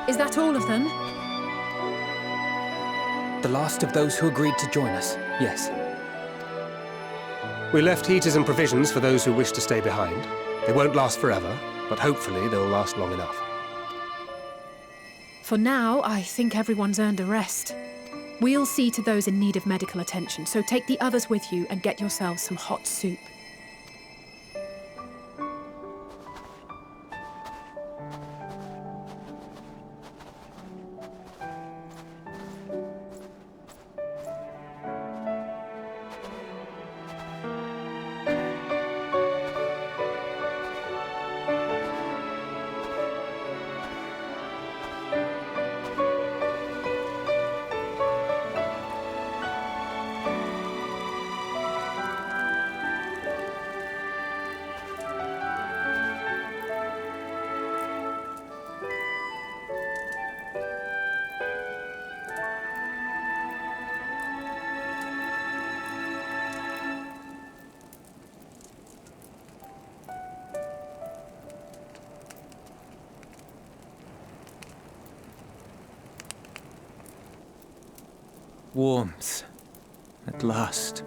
Is that all of them? The last of those who agreed to join us, yes. We left heaters and provisions for those who wish to stay behind. They won't last forever, but hopefully they'll last long enough. For now, I think everyone's earned a rest. We'll see to those in need of medical attention, so take the others with you and get yourselves some hot soup. Warmth. At last.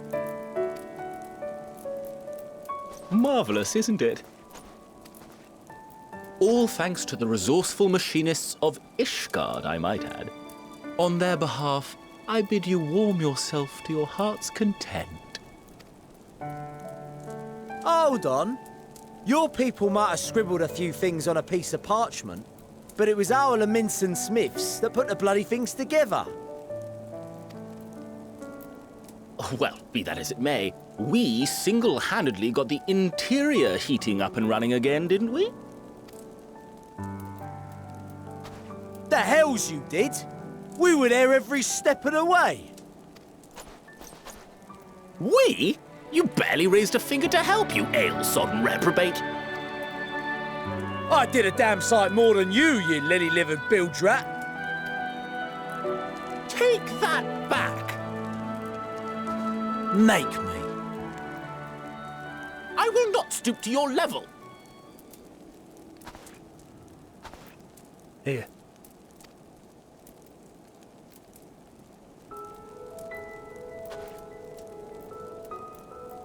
Marvellous, isn't it? All thanks to the resourceful machinists of Ishgard, I might add. On their behalf, I bid you warm yourself to your heart's content. Hold on. Your people might have scribbled a few things on a piece of parchment, but it was our Minson Smiths that put the bloody things together. Well, be that as it may, we single-handedly got the interior heating up and running again, didn't we? The hells you did! We were there every step of the way. We? You barely raised a finger to help, you ale-sodden reprobate. I did a damn sight more than you, you lily-livered bilge rat. Take that back. Make me. I will not stoop to your level. Here.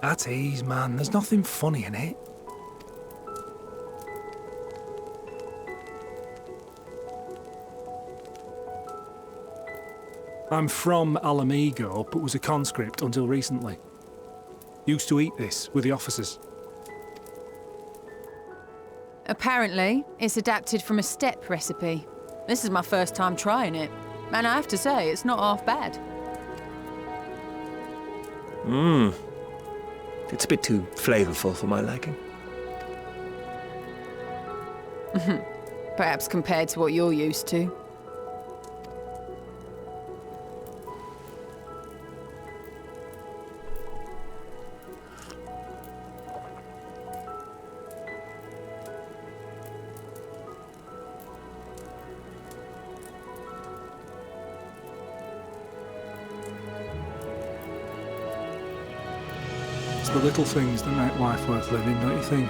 At ease, man. There's nothing funny in it. I'm from Alamigo, but was a conscript until recently. Used to eat this with the officers. Apparently, it's adapted from a steppe recipe. This is my first time trying it, and I have to say, it's not half bad. It's a bit too flavourful for my liking. Perhaps compared to what you're used to. It's the little things that make life worth living, don't you think?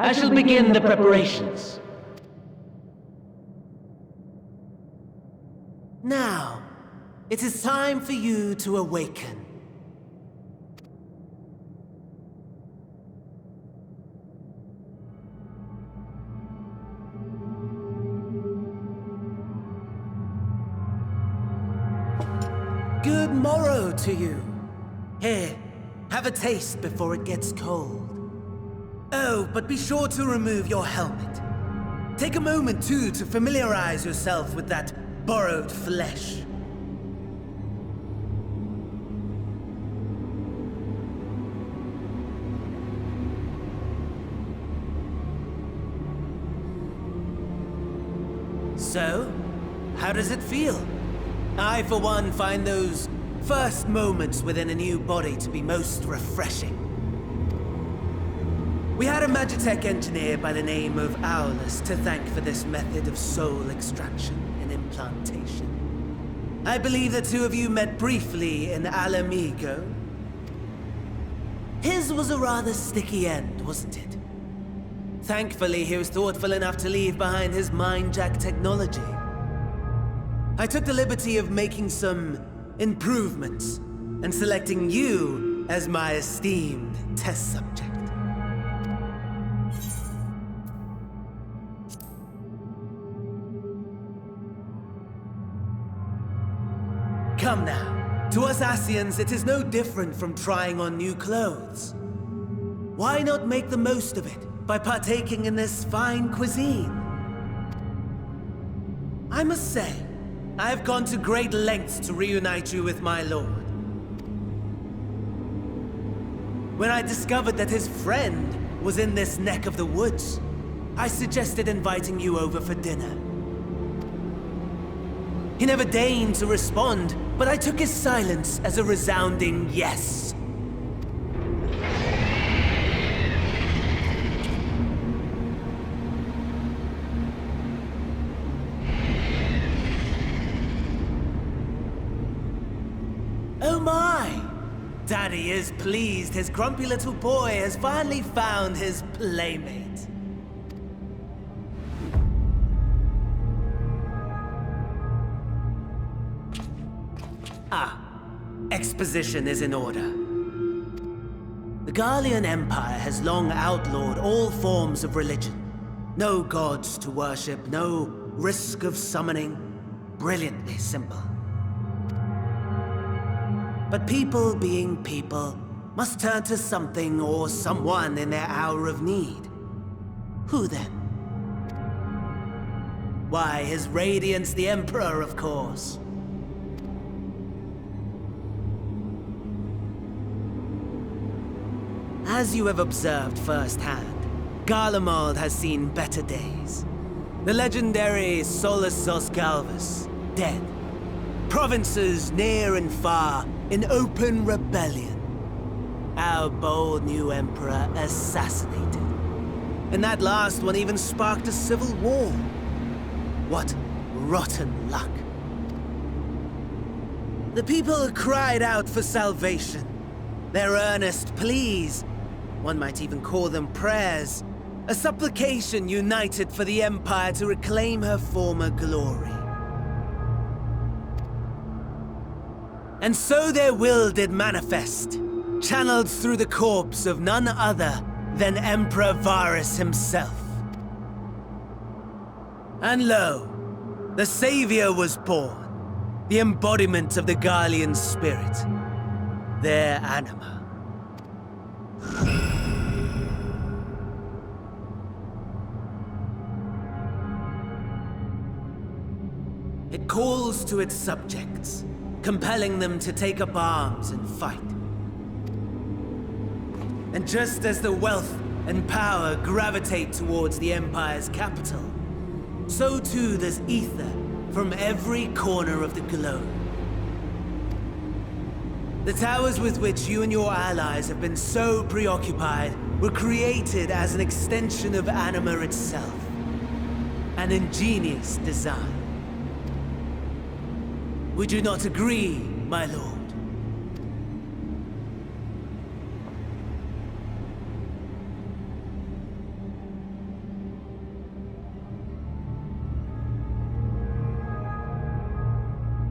I shall begin the preparations. Now, it is time for you to awaken. Good morrow to you. Here, have a taste before it gets cold. Oh, but be sure to remove your helmet. Take a moment, too, to familiarize yourself with that borrowed flesh. So, how does it feel? I, for one, find those first moments within a new body to be most refreshing. We had a Magitech engineer by the name of Owlus to thank for this method of soul extraction and implantation. I believe the two of you met briefly in Alamigo. His was a rather sticky end, wasn't it? Thankfully, he was thoughtful enough to leave behind his mind-jack technology. I took the liberty of making some improvements and selecting you as my esteemed test subject. Come now, to us Asians, it is no different from trying on new clothes. Why not make the most of it by partaking in this fine cuisine? I must say, I have gone to great lengths to reunite you with my lord. When I discovered that his friend was in this neck of the woods, I suggested inviting you over for dinner. He never deigned to respond, but I took his silence as a resounding yes. Oh my! Daddy is pleased his grumpy little boy has finally found his playmate. Exposition is in order. The Garlean Empire has long outlawed all forms of religion. No gods to worship, no risk of summoning. Brilliantly simple. But people being people must turn to something or someone in their hour of need. Who then? Why, His Radiance the Emperor, of course. As you have observed firsthand, Garlemald has seen better days. The legendary Solus Zosgalvus, dead. Provinces near and far in open rebellion. Our bold new emperor assassinated. And that last one even sparked a civil war. What rotten luck. The people cried out for salvation. Their earnest pleas, one might even call them prayers, a supplication united for the Empire to reclaim her former glory. And so their will did manifest, channeled through the corpse of none other than Emperor Varus himself. And lo, the Savior was born, the embodiment of the Garlean spirit, their anima. It calls to its subjects, compelling them to take up arms and fight. And just as the wealth and power gravitate towards the Empire's capital, so too does ether from every corner of the globe. The towers with which you and your allies have been so preoccupied were created as an extension of Anima itself. An ingenious design. Would you not agree, my lord?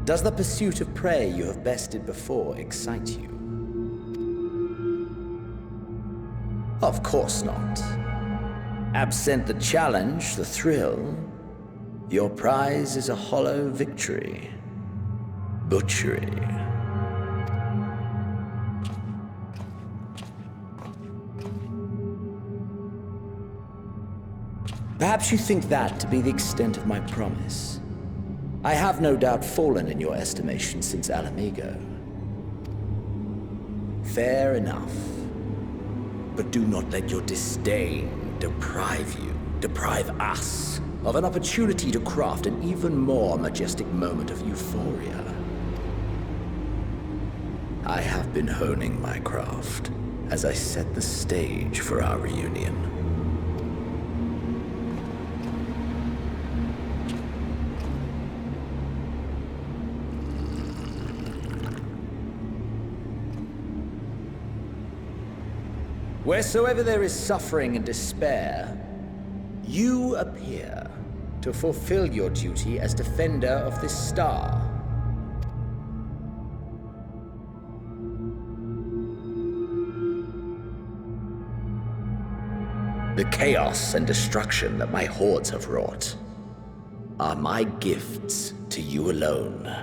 Does the pursuit of prey you have bested before excite you? Of course not. Absent the challenge, the thrill, your prize is a hollow victory. Butchery. Perhaps you think that to be the extent of my promise. I have no doubt fallen in your estimation since Alamigo. Fair enough. But do not let your disdain deprive us, of an opportunity to craft an even more majestic moment of euphoria. I have been honing my craft as I set the stage for our reunion. Wheresoever there is suffering and despair, you appear to fulfill your duty as defender of this star. The chaos and destruction that my hordes have wrought are my gifts to you alone.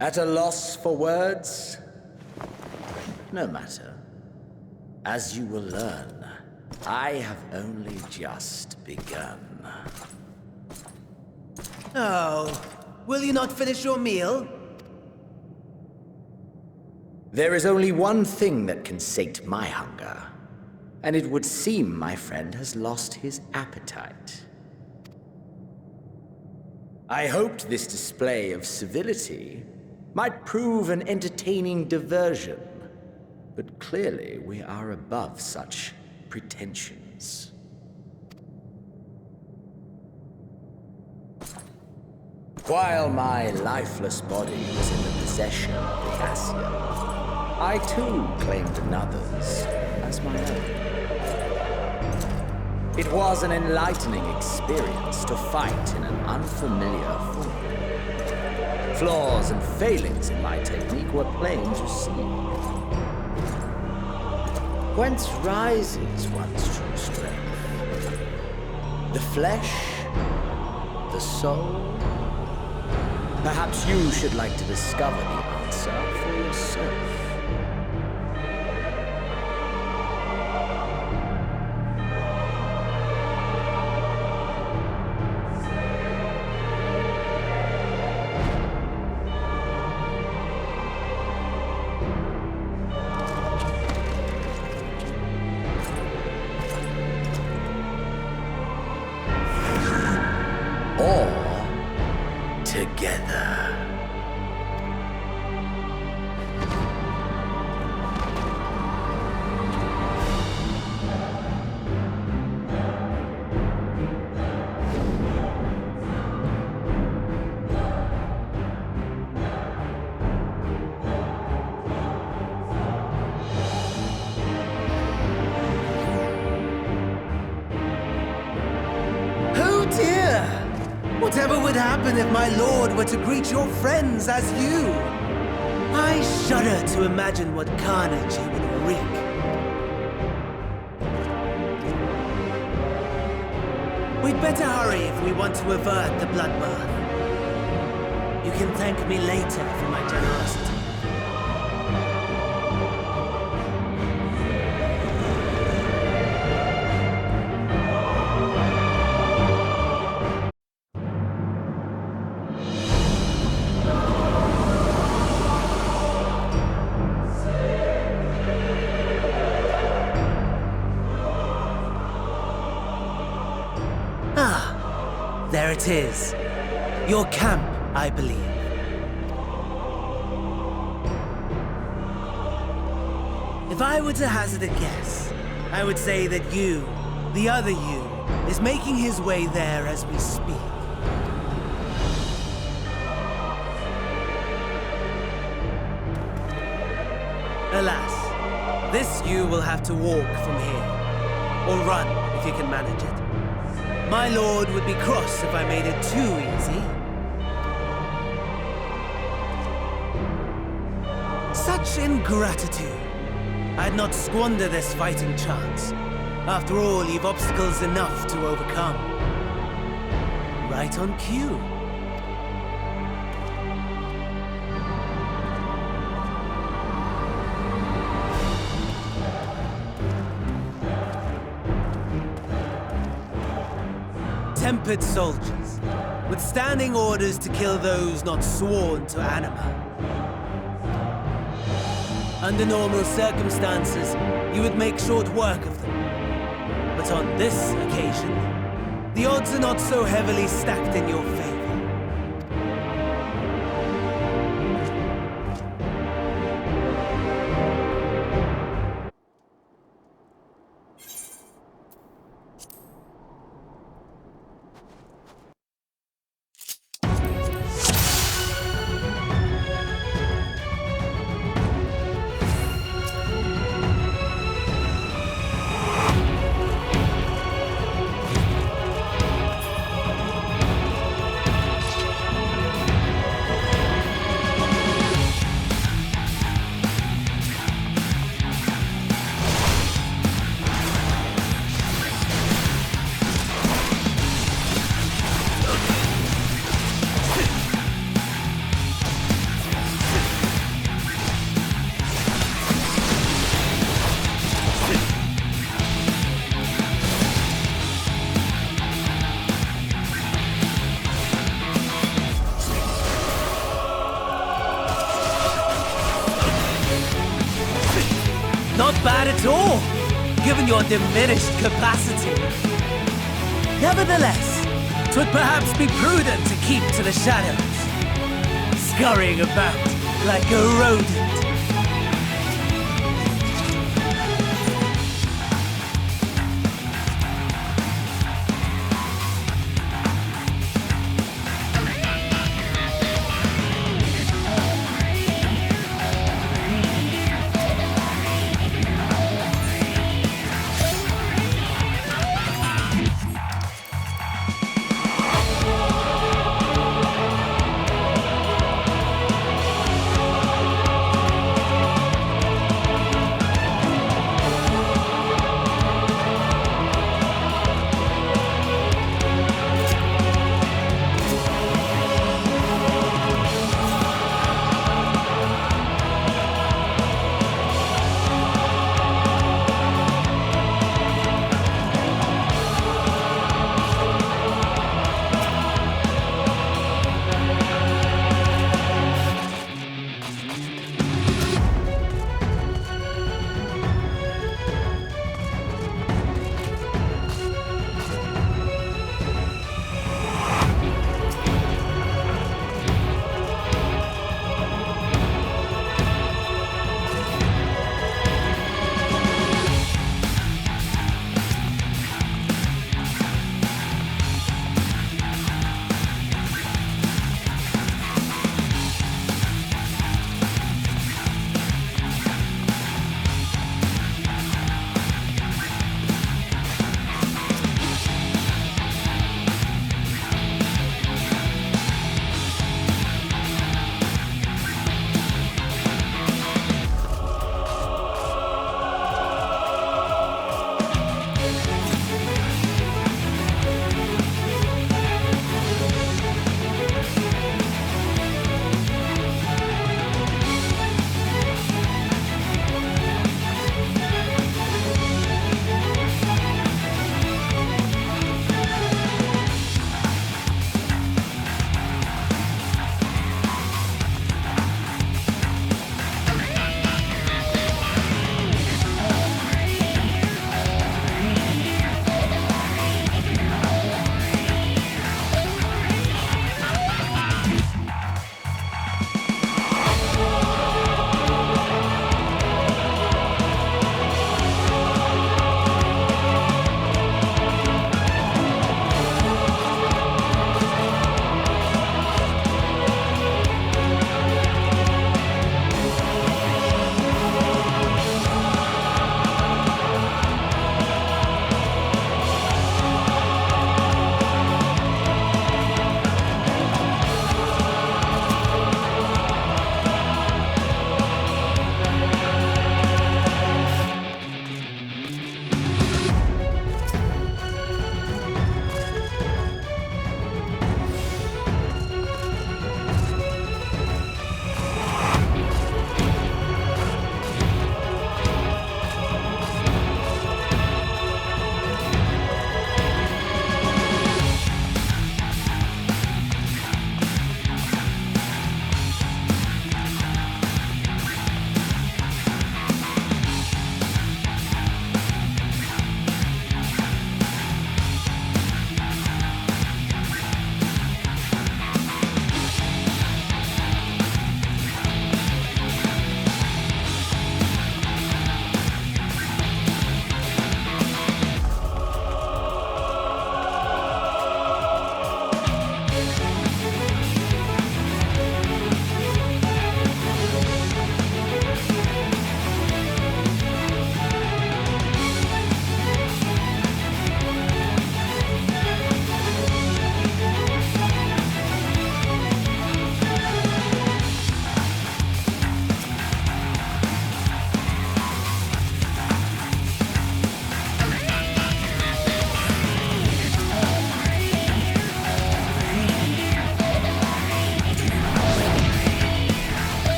At a loss for words? No matter. As you will learn, I have only just begun. Oh, will you not finish your meal? There is only one thing that can sate my hunger, and it would seem my friend has lost his appetite. I hoped this display of civility might prove an entertaining diversion, but clearly we are above such pretensions. While my lifeless body was in the possession of the Ascian, I too claimed another's as my own. It was an enlightening experience to fight in an unfamiliar form. Flaws and failings in my technique were plain to see. Whence rises one's true strength? The flesh? The soul? Perhaps you should like to discover the answer for yourself. Whatever would happen if my lord were to greet your friends as you? I shudder to imagine what carnage he would wreak. We'd better hurry if we want to avert the bloodbath. You can thank me later for my generosity. There it is. Your camp, I believe. I were to hazard a guess, I would say that you, the other you, is making his way there as we speak. Alas, this you will have to walk from here, or run if you can manage it. My lord would be cross if I made it too easy. Such ingratitude. I'd not squander this fighting chance. After all, you've obstacles enough to overcome. Right on cue. Tempered soldiers, withstanding orders to kill those not sworn to anima. Under normal circumstances, you would make short work of them. But on this occasion, the odds are not so heavily stacked in your favor. Not bad at all, given your diminished capacity. Nevertheless, 'twould perhaps be prudent to keep to the shadows, scurrying about like a rodent.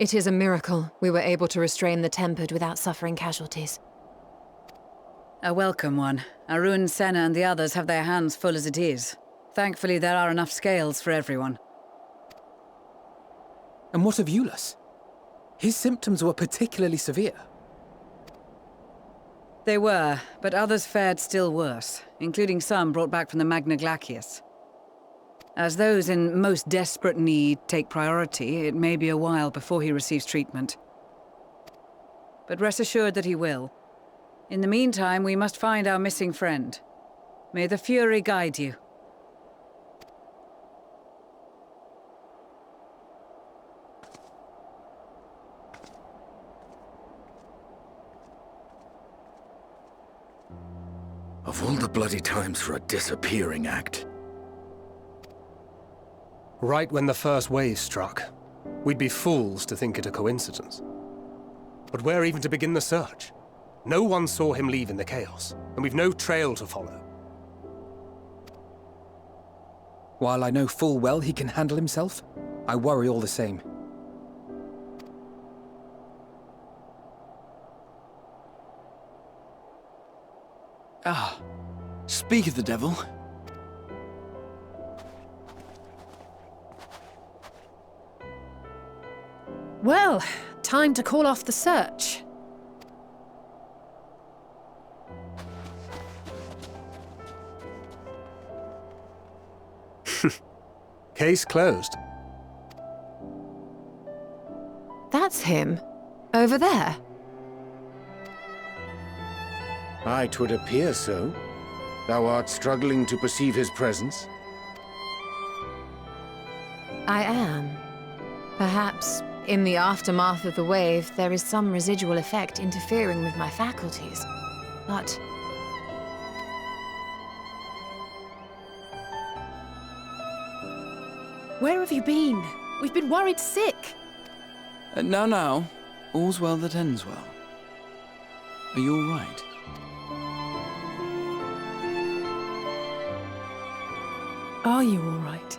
It is a miracle we were able to restrain the Tempered without suffering casualties. A welcome one. Arun, Senna and the others have their hands full as it is. Thankfully, there are enough scales for everyone. And what of Eulas? His symptoms were particularly severe. They were, but others fared still worse, including some brought back from the Magna Glacius. As those in most desperate need take priority, it may be a while before he receives treatment. But rest assured that he will. In the meantime, we must find our missing friend. May the Fury guide you. Of all the bloody times for a disappearing act. Right when the first wave struck, we'd be fools to think it a coincidence. But where even to begin the search? No one saw him leave in the chaos, and we've no trail to follow. While I know full well he can handle himself, I worry all the same. Ah, speak of the devil. Well, time to call off the search. Case closed. That's him. Over there. Aye, 'twould appear so. Thou art struggling to perceive his presence? I am. Perhaps, in the aftermath of the wave, there is some residual effect interfering with my faculties. But... Where have you been? We've been worried sick. Now. All's well that ends well. Are you all right? Are you all right?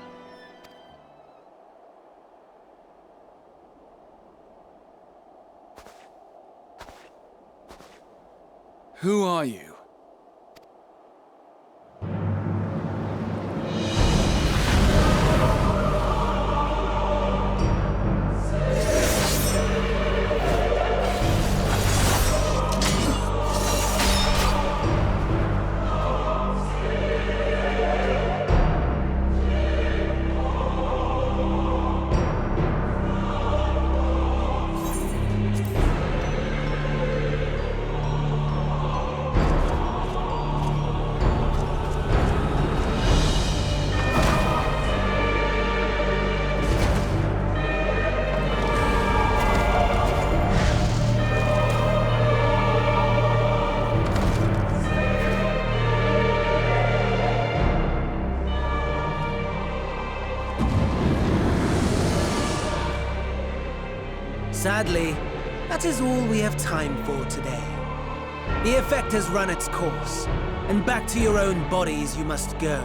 Who are you? Sadly, that is all we have time for today. The effect has run its course, and back to your own bodies you must go.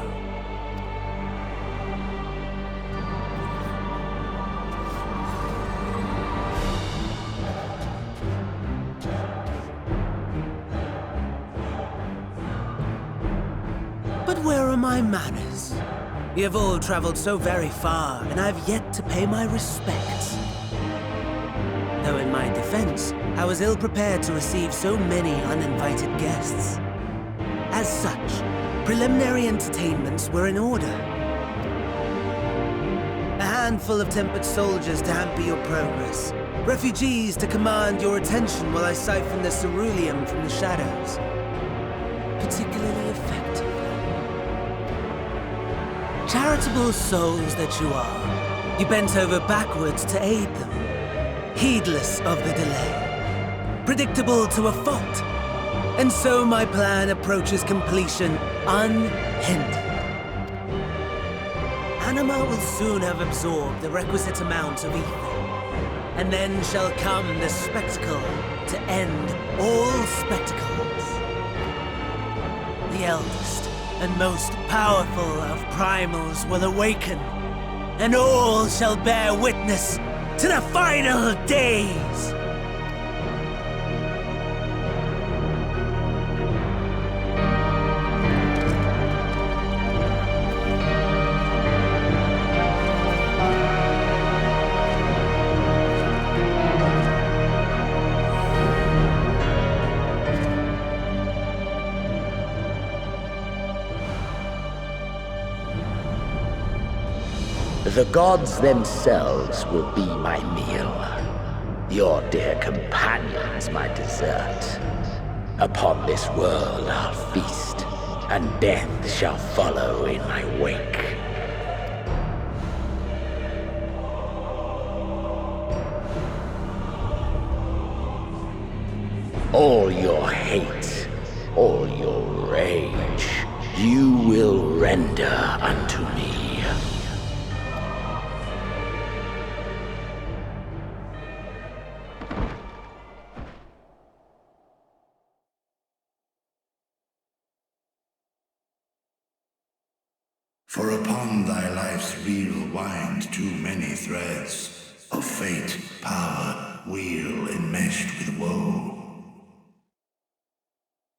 But where are my manners? You have all traveled so very far, and I have yet to pay my respects. Though in my defense, I was ill-prepared to receive so many uninvited guests. As such, preliminary entertainments were in order. A handful of tempered soldiers to hamper your progress. Refugees to command your attention while I siphon the ceruleum from the shadows. Particularly effective. Charitable souls that you are, you bent over backwards to aid them. Heedless of the delay, predictable to a fault. And so my plan approaches completion unhindered. Anima will soon have absorbed the requisite amount of ether, and then shall come the spectacle to end all spectacles. The eldest and most powerful of primals will awaken, and all shall bear witness to the final days! The gods themselves will be my meal. Your dear companions my dessert. Upon this world I'll feast, and death shall follow in my wake. All your hate, all your rage, you will render unto me. For upon thy life's reel wind too many threads of fate, power, weal enmeshed with woe.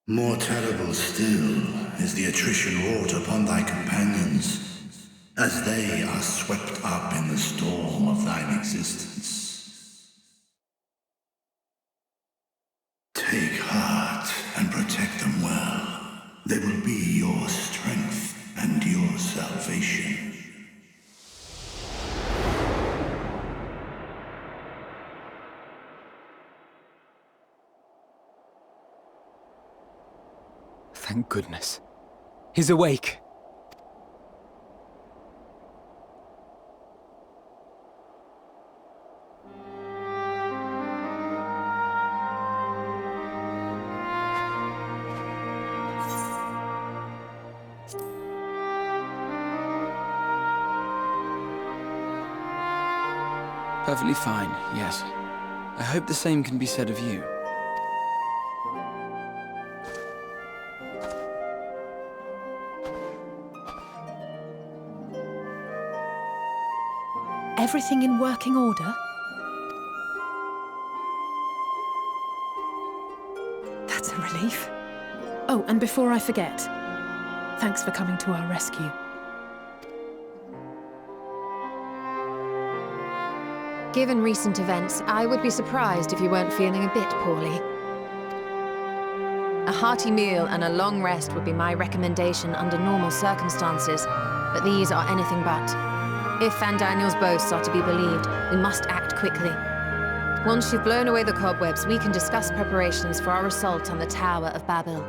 More terrible still is the attrition wrought upon thy companions, as they are swept up in the storm of thine existence. Take heart and protect them well. They will be your strength and your salvation. Thank goodness. He's awake. Perfectly fine, yes. I hope the same can be said of you. Everything in working order? That's a relief. Oh, and before I forget, thanks for coming to our rescue. Given recent events, I would be surprised if you weren't feeling a bit poorly. A hearty meal and a long rest would be my recommendation under normal circumstances, but these are anything but. If Van Daniel's boasts are to be believed, we must act quickly. Once you've blown away the cobwebs, we can discuss preparations for our assault on the Tower of Babel.